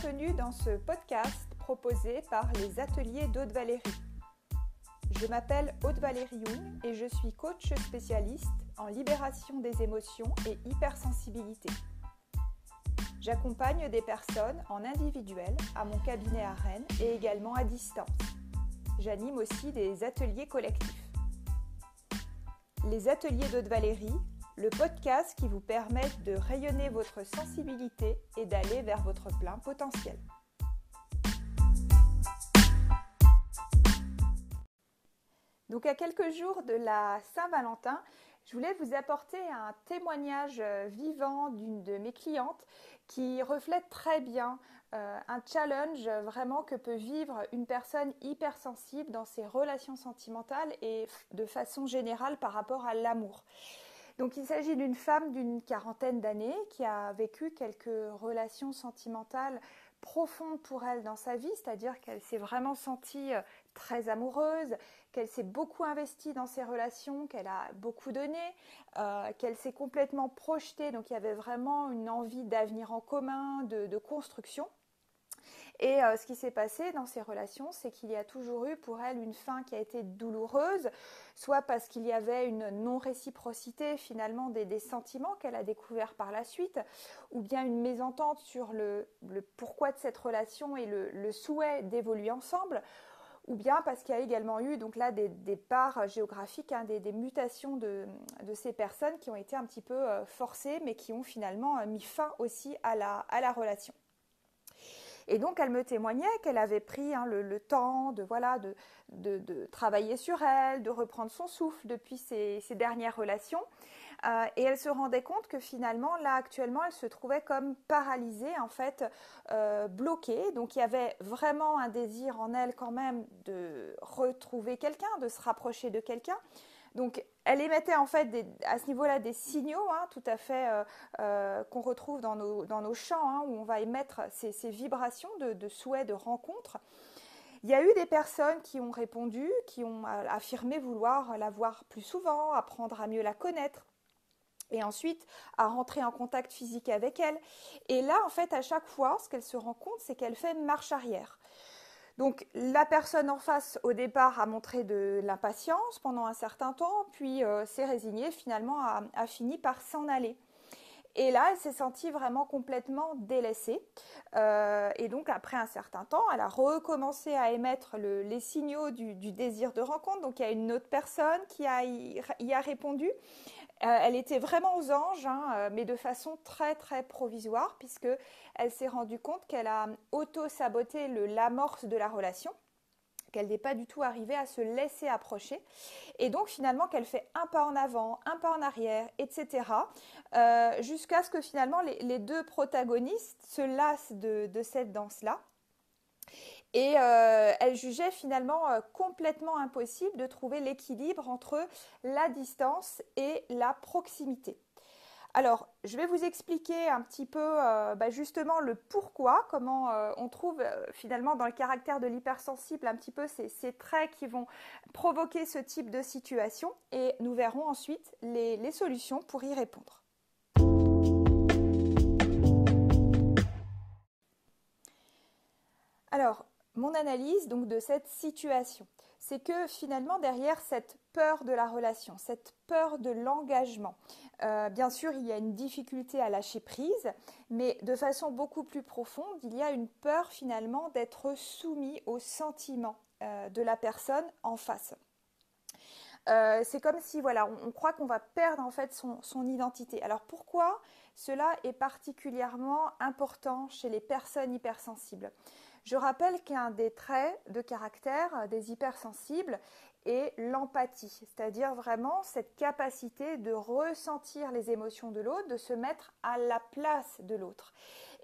bienvenue dans ce podcast proposé par les ateliers d'Aude Valérie. Je m'appelle Aude Valérie Young et je suis coach spécialiste en libération des émotions et hypersensibilité. J'accompagne des personnes en individuel à mon cabinet à Rennes et également à distance. J'anime aussi des ateliers collectifs. Les ateliers d'Aude Valérie, le podcast qui vous permet de rayonner votre sensibilité et d'aller vers votre plein potentiel. Donc à quelques jours de la Saint-Valentin, je voulais vous apporter un témoignage vivant d'une de mes clientes qui reflète très bien un challenge vraiment que peut vivre une personne hypersensible dans ses relations sentimentales et de façon générale par rapport à l'amour. Donc il s'agit d'une femme d'une quarantaine d'années qui a vécu quelques relations sentimentales profondes pour elle dans sa vie, c'est-à-dire qu'elle s'est vraiment sentie très amoureuse, qu'elle s'est beaucoup investie dans ses relations, qu'elle a beaucoup donné, qu'elle s'est complètement projetée, donc il y avait vraiment une envie d'avenir en commun, de construction. Et ce qui s'est passé dans ces relations, c'est qu'il y a toujours eu pour elle une fin qui a été douloureuse, soit parce qu'il y avait une non-réciprocité finalement des sentiments qu'elle a découverts par la suite, ou bien une mésentente sur le pourquoi de cette relation et le souhait d'évoluer ensemble, ou bien parce qu'il y a également eu donc là des parts géographiques, des mutations de ces personnes qui ont été un petit peu forcées, mais qui ont finalement mis fin aussi à la relation. Et donc, elle me témoignait qu'elle avait pris le temps de travailler sur elle, de reprendre son souffle depuis ses dernières relations. Et elle se rendait compte que finalement, là, actuellement, elle se trouvait comme paralysée, en fait, bloquée. Donc, il y avait vraiment un désir en elle quand même de retrouver quelqu'un, de se rapprocher de quelqu'un. Donc, elle émettait en fait à ce niveau-là des signaux tout à fait qu'on retrouve dans nos chants, où on va émettre ces vibrations de souhait, de rencontre. Il y a eu des personnes qui ont répondu, qui ont affirmé vouloir la voir plus souvent, apprendre à mieux la connaître et ensuite à rentrer en contact physique avec elle. Et là, en fait, à chaque fois, ce qu'elle se rend compte, c'est qu'elle fait marche arrière. Donc la personne en face au départ a montré de l'impatience pendant un certain temps, puis s'est résignée, finalement a fini par s'en aller. Et là, elle s'est sentie vraiment complètement délaissée. Et donc après un certain temps, elle a recommencé à émettre les signaux du désir de rencontre. Donc il y a une autre personne qui y a répondu. Elle était vraiment aux anges, mais de façon très très provisoire, puisque elle s'est rendue compte qu'elle a auto-saboté l'amorce de la relation, qu'elle n'est pas du tout arrivée à se laisser approcher, et donc finalement qu'elle fait un pas en avant, un pas en arrière, etc., jusqu'à ce que finalement les deux protagonistes se lassent de cette danse-là. Et elle jugeait finalement complètement impossible de trouver l'équilibre entre la distance et la proximité. Alors, je vais vous expliquer un petit peu justement le pourquoi, comment on trouve finalement dans le caractère de l'hypersensible un petit peu ces traits qui vont provoquer ce type de situation, et nous verrons ensuite les solutions pour y répondre. Alors, mon analyse donc de cette situation, c'est que finalement derrière cette peur de la relation, cette peur de l'engagement, bien sûr il y a une difficulté à lâcher prise, mais de façon beaucoup plus profonde, il y a une peur finalement d'être soumis aux sentiments de la personne en face. C'est comme si on croit qu'on va perdre en fait son identité. Alors pourquoi cela est particulièrement important chez les personnes hypersensibles ? Je rappelle qu'un des traits de caractère des hypersensibles est l'empathie, c'est-à-dire vraiment cette capacité de ressentir les émotions de l'autre, de se mettre à la place de l'autre.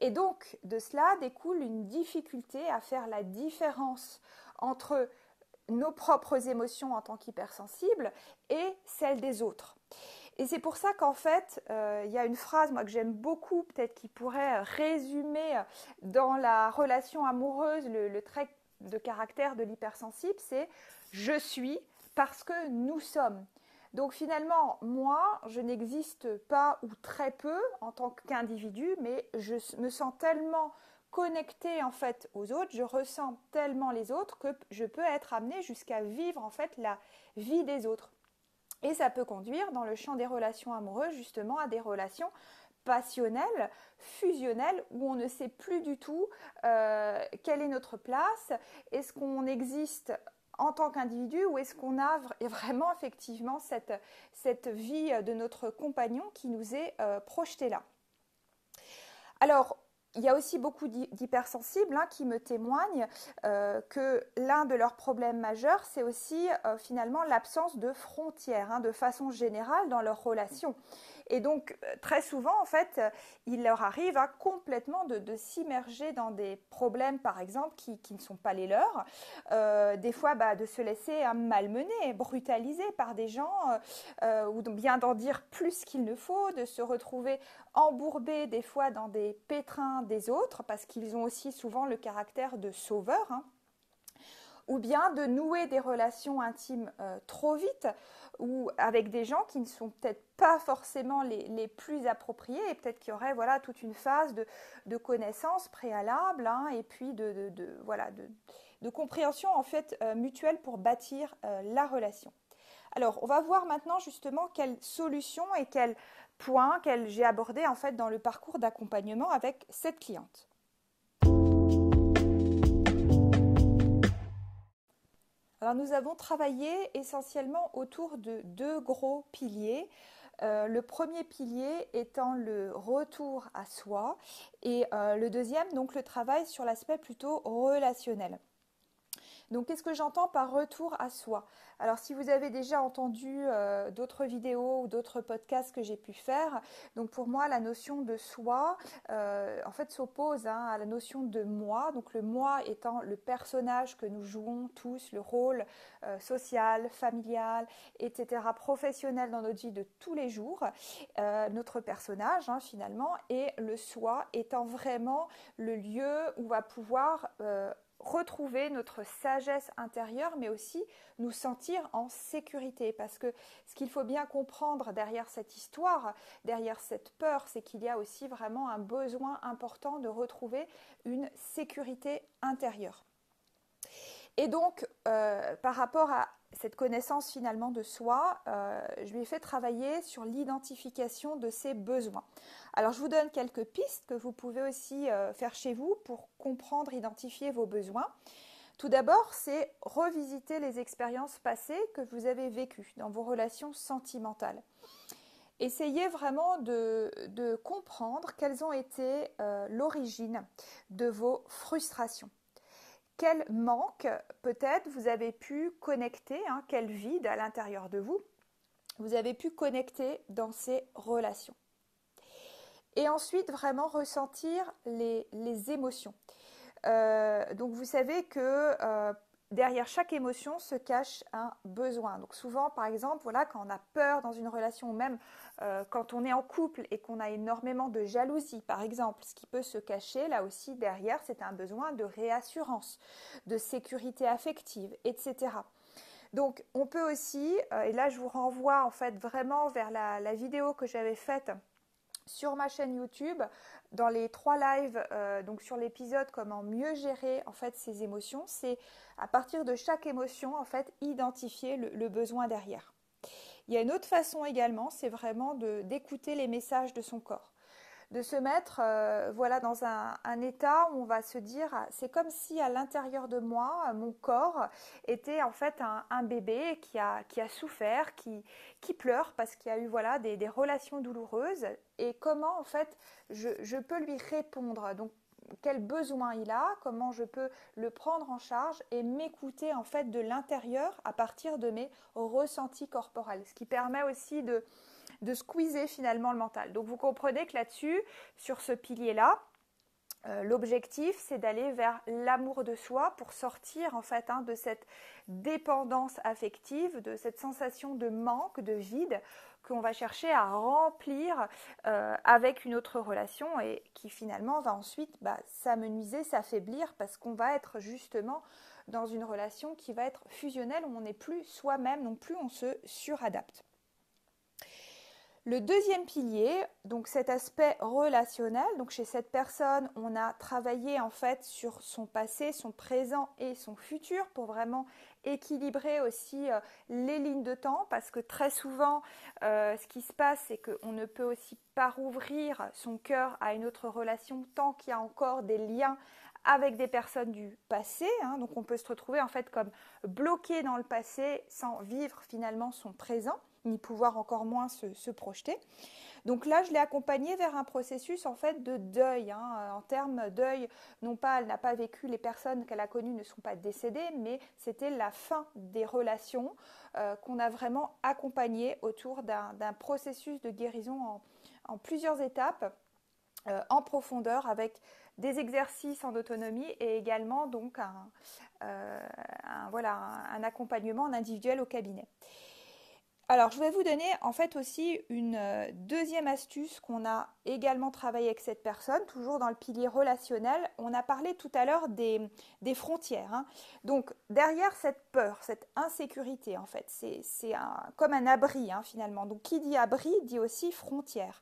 Et donc de cela découle une difficulté à faire la différence entre nos propres émotions en tant qu'hypersensibles et celles des autres. Et c'est pour ça qu'en fait, il y a une phrase que j'aime beaucoup, peut-être qui pourrait résumer dans la relation amoureuse le trait de caractère de l'hypersensible, c'est « je suis parce que nous sommes ». Donc finalement, moi, je n'existe pas ou très peu en tant qu'individu, mais je me sens tellement connectée en fait aux autres, je ressens tellement les autres que je peux être amenée jusqu'à vivre en fait la vie des autres. Et ça peut conduire dans le champ des relations amoureuses justement à des relations passionnelles, fusionnelles, où on ne sait plus du tout quelle est notre place, est-ce qu'on existe en tant qu'individu ou est-ce qu'on a vraiment effectivement cette vie de notre compagnon qui nous est projetée là. Alors, il y a aussi beaucoup d'hypersensibles qui me témoignent que l'un de leurs problèmes majeurs, c'est aussi finalement l'absence de frontières, de façon générale dans leurs relations. Et donc, très souvent, en fait, il leur arrive complètement de s'immerger dans des problèmes, par exemple, qui ne sont pas les leurs. Des fois, de se laisser malmener, brutaliser par des gens, ou bien d'en dire plus qu'il ne faut, de se retrouver embourbés des fois dans des pétrins des autres, parce qu'ils ont aussi souvent le caractère de sauveurs, ou bien de nouer des relations intimes trop vite, ou avec des gens qui ne sont peut-être pas forcément les plus appropriés, et peut-être qu'il y aurait toute une phase de connaissance préalable, et puis de compréhension en fait mutuelle pour bâtir la relation. Alors, on va voir maintenant justement quelles solutions et quels points que j'ai abordés en fait dans le parcours d'accompagnement avec cette cliente. Alors, nous avons travaillé essentiellement autour de deux gros piliers. Le premier pilier étant le retour à soi et le deuxième, donc le travail sur l'aspect plutôt relationnel. Donc, qu'est-ce que j'entends par retour à soi? Alors, si vous avez déjà entendu d'autres vidéos ou d'autres podcasts que j'ai pu faire, donc pour moi, la notion de soi, en fait, s'oppose à la notion de moi. Donc, le moi étant le personnage que nous jouons tous, le rôle social, familial, etc., professionnel dans notre vie de tous les jours, notre personnage finalement, et le soi étant vraiment le lieu où on va pouvoir retrouver notre sagesse intérieure, mais aussi nous sentir en sécurité. Parce que ce qu'il faut bien comprendre derrière cette histoire, derrière cette peur, c'est qu'il y a aussi vraiment un besoin important de retrouver une sécurité intérieure. Et donc, par rapport à cette connaissance finalement de soi, je lui ai fait travailler sur l'identification de ses besoins. Alors, je vous donne quelques pistes que vous pouvez aussi faire chez vous pour comprendre, identifier vos besoins. Tout d'abord, c'est revisiter les expériences passées que vous avez vécues dans vos relations sentimentales. Essayez vraiment de comprendre quelles ont été l'origine de vos frustrations. Quel manque peut-être vous avez pu connecter, quel vide à l'intérieur de vous, vous avez pu connecter dans ces relations. Et ensuite, vraiment ressentir les émotions. Donc, vous savez que derrière chaque émotion se cache un besoin. Donc, souvent, par exemple, quand on a peur dans une relation, ou même quand on est en couple et qu'on a énormément de jalousie, par exemple, ce qui peut se cacher, là aussi, derrière, c'est un besoin de réassurance, de sécurité affective, etc. Donc, on peut aussi, et là, je vous renvoie en fait vraiment vers la vidéo que j'avais faite sur ma chaîne YouTube, dans les 3 lives, donc sur l'épisode comment mieux gérer en fait ses émotions, c'est à partir de chaque émotion en fait identifier le besoin derrière. Il y a une autre façon également, c'est vraiment d'écouter les messages de son corps, de se mettre dans un état où on va se dire, c'est comme si à l'intérieur de moi, mon corps était en fait un bébé qui a souffert, qui pleure parce qu'il y a eu des relations douloureuses, et comment en fait je peux lui répondre. Donc quel besoin il a, comment je peux le prendre en charge et m'écouter en fait de l'intérieur à partir de mes ressentis corporels, ce qui permet aussi de squeezer finalement le mental. Donc vous comprenez que là-dessus, sur ce pilier-là, l'objectif c'est d'aller vers l'amour de soi pour sortir en fait de cette dépendance affective, de cette sensation de manque, de vide qu'on va chercher à remplir avec une autre relation, et qui finalement va ensuite s'amenuiser, s'affaiblir, parce qu'on va être justement dans une relation qui va être fusionnelle, où on n'est plus soi-même, non plus on se suradapte. Le deuxième pilier, donc cet aspect relationnel, donc chez cette personne, on a travaillé en fait sur son passé, son présent et son futur pour vraiment équilibrer aussi les lignes de temps parce que très souvent, ce qui se passe, c'est qu'on ne peut aussi pas rouvrir son cœur à une autre relation tant qu'il y a encore des liens avec des personnes du passé, hein. Donc on peut se retrouver en fait comme bloqué dans le passé sans vivre finalement son présent ni pouvoir encore moins se projeter. Donc là, je l'ai accompagnée vers un processus en fait de deuil. En termes deuil, non pas elle n'a pas vécu, les personnes qu'elle a connues ne sont pas décédées, mais c'était la fin des relations qu'on a vraiment accompagné autour d'un processus de guérison en plusieurs étapes, en profondeur, avec des exercices en autonomie et également donc un accompagnement en individuel au cabinet. Alors, je vais vous donner en fait aussi une deuxième astuce qu'on a également travaillé avec cette personne, toujours dans le pilier relationnel. On a parlé tout à l'heure des frontières, hein. Donc, derrière cette peur, cette insécurité, en fait, c'est comme un abri, hein, finalement. Donc, qui dit abri dit aussi frontières.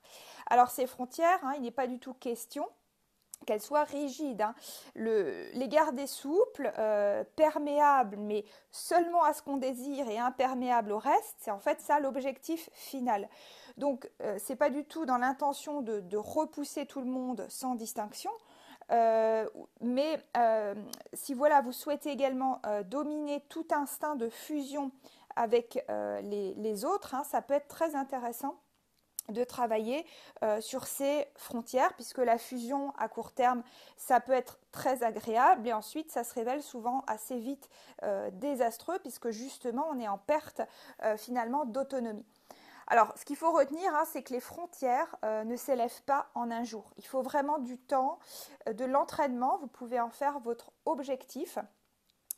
Alors, ces frontières, hein, il n'est pas du tout question qu'elle soit rigide, hein. Les garder souples, perméables, mais seulement à ce qu'on désire et imperméables au reste, c'est en fait ça l'objectif final. Donc, c'est pas du tout dans l'intention de repousser tout le monde sans distinction, mais si voilà, vous souhaitez également dominer tout instinct de fusion avec les autres, hein, ça peut être très intéressant de travailler sur ces frontières, puisque la fusion à court terme, ça peut être très agréable et ensuite ça se révèle souvent assez vite désastreux, puisque justement on est en perte finalement d'autonomie. Alors, ce qu'il faut retenir, hein, c'est que les frontières ne s'élèvent pas en un jour. Il faut vraiment du temps, de l'entraînement. Vous pouvez en faire votre objectif.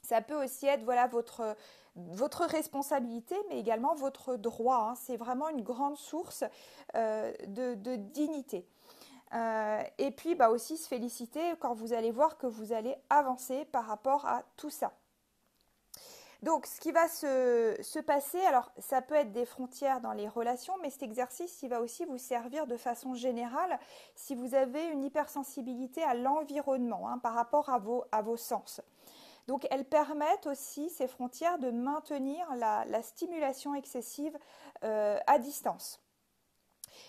Ça peut aussi être voilà, votre responsabilité, mais également votre droit, hein. C'est vraiment une grande source de dignité. Et puis bah, aussi se féliciter quand vous allez voir que vous allez avancer par rapport à tout ça. Donc, ce qui va se passer, alors ça peut être des frontières dans les relations, mais cet exercice, il va aussi vous servir de façon générale si vous avez une hypersensibilité à l'environnement, hein, par rapport à vos sens. Donc, elles permettent aussi, ces frontières, de maintenir la stimulation excessive à distance.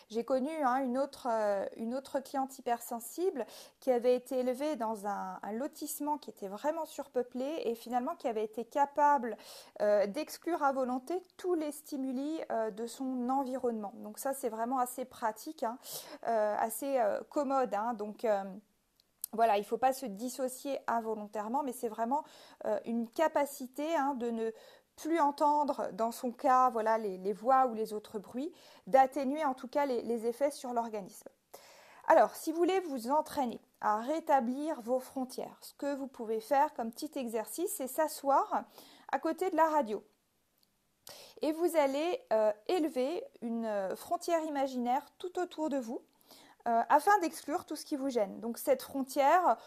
J'ai connu une autre cliente hypersensible qui avait été élevée dans un lotissement qui était vraiment surpeuplé et finalement qui avait été capable d'exclure à volonté tous les stimuli de son environnement. Donc ça, c'est vraiment assez pratique, hein, assez commode, hein. Donc voilà, il ne faut pas se dissocier involontairement, mais c'est vraiment une capacité, hein, de ne plus entendre, dans son cas, voilà, les voix ou les autres bruits, d'atténuer en tout cas les effets sur l'organisme. Alors, si vous voulez vous entraîner à rétablir vos frontières, ce que vous pouvez faire comme petit exercice, c'est s'asseoir à côté de la radio. Et vous allez élever une frontière imaginaire tout autour de vous, afin d'exclure tout ce qui vous gêne. Donc cette frontière,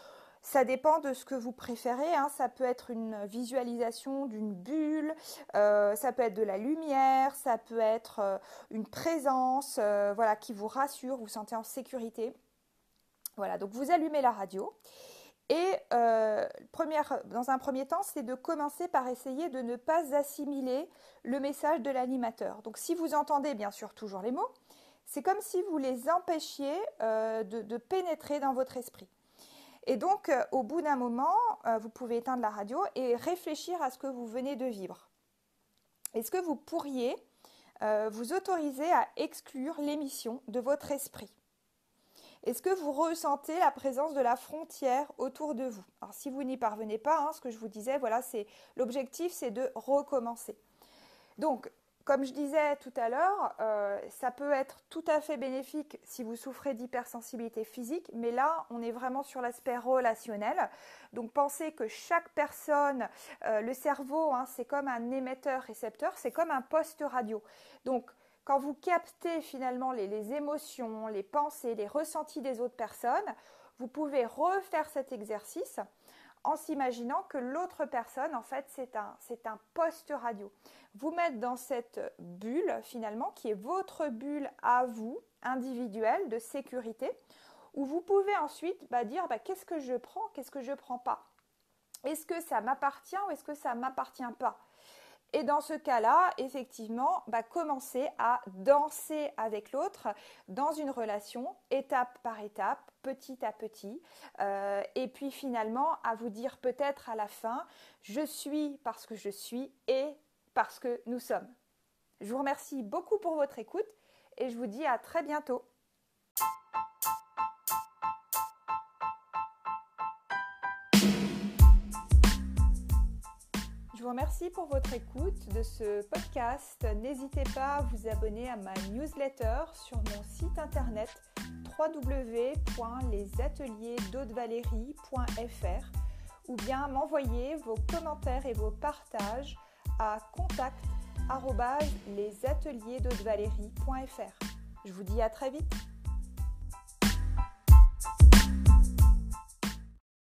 ça dépend de ce que vous préférez, hein. Ça peut être une visualisation d'une bulle, ça peut être de la lumière, ça peut être une présence voilà, qui vous rassure, vous vous sentez en sécurité. Voilà, donc vous allumez la radio. Et dans un premier temps, c'est de commencer par essayer de ne pas assimiler le message de l'animateur. Donc si vous entendez bien sûr toujours les mots, c'est comme si vous les empêchiez de pénétrer dans votre esprit. Et donc, au bout d'un moment, vous pouvez éteindre la radio et réfléchir à ce que vous venez de vivre. Est-ce que vous pourriez vous autoriser à exclure l'émission de votre esprit? Est-ce que vous ressentez la présence de la frontière autour de vous? Alors, si vous n'y parvenez pas, hein, ce que je vous disais, voilà, l'objectif, c'est de recommencer. Donc, comme je disais tout à l'heure, ça peut être tout à fait bénéfique si vous souffrez d'hypersensibilité physique, mais là, on est vraiment sur l'aspect relationnel. Donc, pensez que chaque personne, le cerveau, hein, c'est comme un émetteur-récepteur, c'est comme un poste radio. Donc, quand vous captez finalement les émotions, les pensées, les ressentis des autres personnes, vous pouvez refaire cet exercice en s'imaginant que l'autre personne, en fait, c'est un poste radio. Vous mettre dans cette bulle, finalement, qui est votre bulle à vous, individuelle, de sécurité, où vous pouvez ensuite dire qu'est-ce que je prends pas. Est-ce que ça m'appartient ou est-ce que ça ne m'appartient pas? Et dans ce cas-là, effectivement, commencer à danser avec l'autre dans une relation, étape par étape, petit à petit. Et puis finalement, à vous dire peut-être à la fin, je suis parce que je suis et parce que nous sommes. Je vous remercie beaucoup pour votre écoute et je vous dis à très bientôt. Je vous remercie pour votre écoute de ce podcast. N'hésitez pas à vous abonner à ma newsletter sur mon site internet www.lesateliersdaudevalérie.fr ou bien m'envoyer vos commentaires et vos partages à contact@lesateliersdaudevalérie.fr. Je vous dis à très vite.